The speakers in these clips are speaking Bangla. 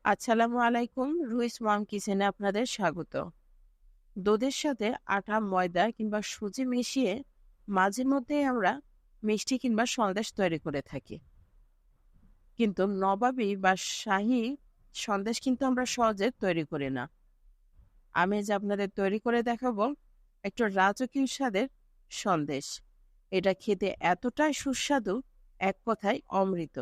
আসসালামু আলাইকুম। রুইস মম কিচেনে আপনাদের স্বাগত। দুধের সাথে আটা, ময়দা কিংবা সুজি মিশিয়ে মাঝে মধ্যেই আমরা মিষ্টি কিংবা সন্দেশ তৈরি করে থাকি। কিন্তু নবাবী বা শাহী সন্দেশ কিন্তু আমরা সহজে তৈরি করি না। আমি যে আপনাদের তৈরি করে দেখাবো একটু রাজকীয় স্বাদের সন্দেশ। এটা খেতে এতটাই সুস্বাদু, এক কথায় অমৃত।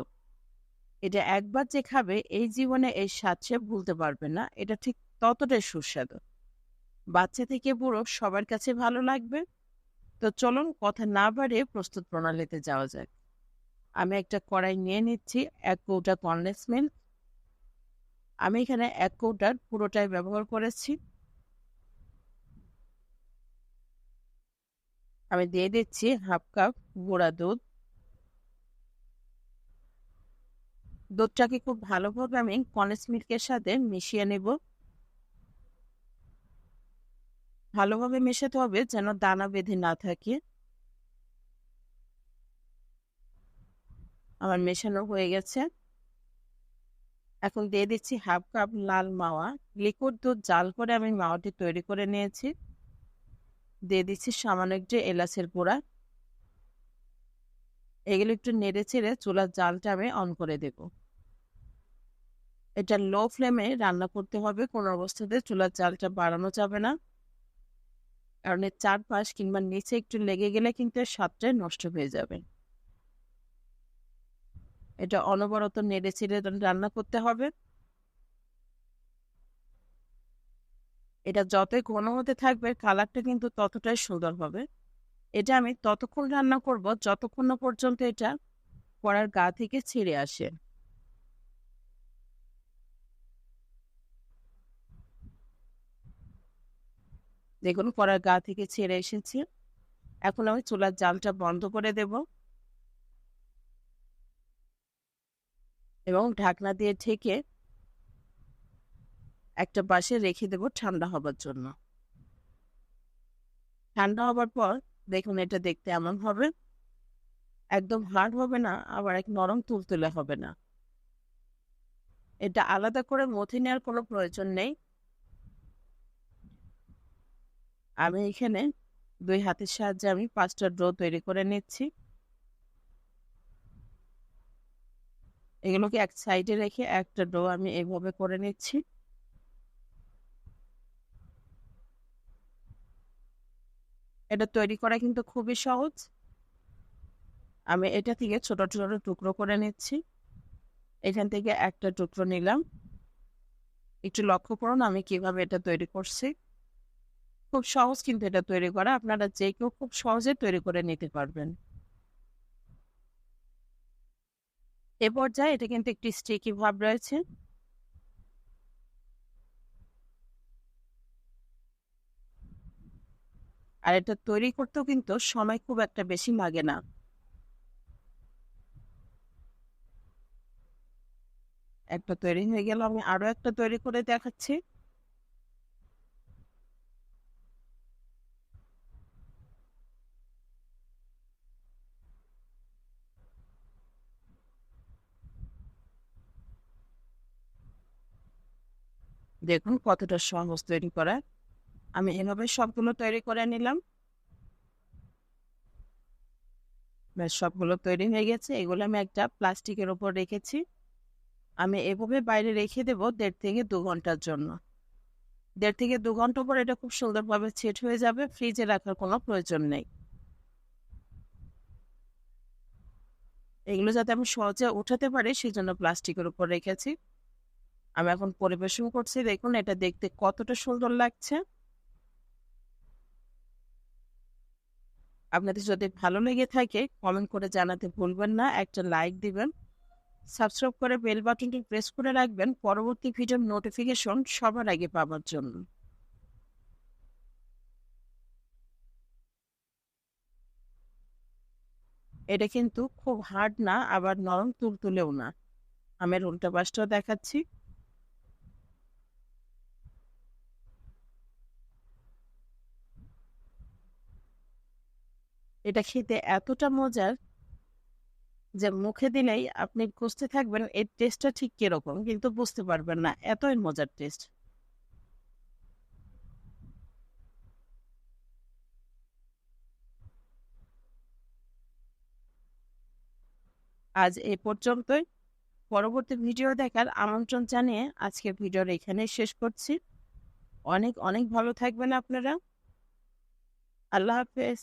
এটা একবার যে খাবে এই জীবনে এই স্বাদ সে ভুলতে পারবে না। এটা ঠিক ততটাই সুস্বাদু। বাচ্চা থেকে বুড়ো সবার কাছে ভালো লাগবে। তো চলুন কথা না বাড়িয়ে প্রস্তুত প্রণালীতে যাওয়া যাক। আমি একটা কড়াই নিয়ে নিচ্ছি, ১ কৌটা কনডেন্স মিল্ক। আমি এখানে ১ কৌটার পুরোটাই ব্যবহার করেছি। আমি দিয়ে দিচ্ছি 1/2 কাপ গুঁড়া দুধ। দুধটাকে খুব ভালোভাবে আমি কনডেন্স মিল্কের সাথে মিশিয়ে নেব। ভালোভাবে মেশাতে হবে যেন দানা বেঁধে না থাকে। আমার মেশানো হয়ে গেছে। এখন দিয়ে দিচ্ছি 1/2 কাপ লাল মাওয়া। লিকুইড দুধ জাল করে আমি মাওয়াটি তৈরি করে নিয়েছি। দিয়ে দিচ্ছি সামান্য একটু এলাচের গুঁড়া। এগুলো একটু নেড়ে চেড়ে চুলার জালটা আমি অন করে দেব। এটা লো ফ্লেমে রান্না করতে হবে, কোনো অবস্থাতে চুলার জালটা বাড়ানো যাবে না, কারণ এর চারপাশ কিংবা নিচে একটু লেগে গেলে কিন্তু এর স্বাদটা নষ্ট হয়ে যাবে। এটা অনবরত নেড়ে চেড়ে রান্না করতে হবে। এটা যতই ঘন হতে থাকবে কালারটা কিন্তু ততটাই সুন্দর হবে। এটা আমি ততক্ষণ রান্না করব যতক্ষণ না পর্যন্ত এটা কড়ার গা থেকে ছিঁড়ে আসে। দেখুন কড়ার গা থেকে ছেড়ে এসেছে। এখন আমি চুলার জালটা বন্ধ করে দেব এবং ঢাকনা দিয়ে ঢেকে একটা পাশে রেখে দেব ঠান্ডা হবার জন্য। ঠান্ডা হবার পর দেখুন এটা দেখতে এমন হবে। একদম হার্ড হবে না, আবার এক নরম তুলতুলে হবে না। এটা আলাদা করে মথে নেওয়ার কোনো প্রয়োজন নেই। আমি এখানে ২ হাতের সাহায্যে আমি ৫টা ডো তৈরি করে নিচ্ছি। এগুলোকে এক সাইডে রেখে একটা ডো আমি এভাবে করে নিচ্ছি। এটা তৈরি করা কিন্তু খুবই সহজ। আমি এটা থেকে ছোট ছোট টুকরো করে নিচ্ছি। এখান থেকে একটা টুকরো নিলাম। একটু লক্ষ্য করুন আমি কিভাবে এটা তৈরি করছি। খুব সহজ কিন্তু এটা তৈরি করা। আপনারা যে কেউ খুব সহজে তৈরি করে নিতে পারবেন। এ পর্যায়ে এটা কিন্তু একটি স্টিকি ভাব রয়েছে। আর এটা তৈরি করতেও কিন্তু সময় খুব একটা বেশি লাগে না। একটা তৈরি হয়ে গেল, আমি আরো একটা তৈরি করে দেখাচ্ছি। দেখুন কতটা সহজ তৈরি করা। আমি এভাবে সবগুলো তৈরি করে নিলাম। ব্যাস সবগুলো তৈরি হয়ে গেছে। এগুলো আমি একটা প্লাস্টিকের উপর রেখেছি। আমি এভাবে বাইরে রেখে দেব ১.৫ থেকে ২ ঘন্টার জন্য। ১.৫ থেকে ২ ঘন্টা পর এটা খুব সুন্দরভাবে সেট হয়ে যাবে। ফ্রিজে রাখার কোনো প্রয়োজন নেই। এগুলো যাতে আমি সহজে উঠাতে পারি সেজন্য প্লাস্টিকের উপর রেখেছি। আমি এখন পরিবেশন করছি। দেখুন এটা দেখতে কতটা সুন্দর লাগছে। আপনাদের যদি ভালো লেগে থাকে কমেন্ট করে জানাতে ভুলবেন না। একটা লাইক দিবেন। সাবস্ক্রাইব করে বেল বাটনটি প্রেস করে রাখবেন পরবর্তী ভিডিওর নোটিফিকেশন সবার আগে পাওয়ার জন্য। এটা কিন্তু খুব হার্ড না, আবার নরম তুলতুলেও না। আমি এর উল্টা পাশটাও দেখাচ্ছি। এটা খেতে এতটা মজার, যে মুখে দিলেই আপনি খুঁজতে থাকবেন এর টেস্টটা ঠিক কিরকম, কিন্তু বুঝতে পারবেন না, এতই মজার টেস্ট। আজ এই পর্যন্তই। পরবর্তী ভিডিও দেখার আমন্ত্রণ জানিয়ে আজকের ভিডিওটা এখানেই শেষ করছি। অনেক অনেক ভালো থাকবেন আপনারা। আল্লাহ হাফেজ।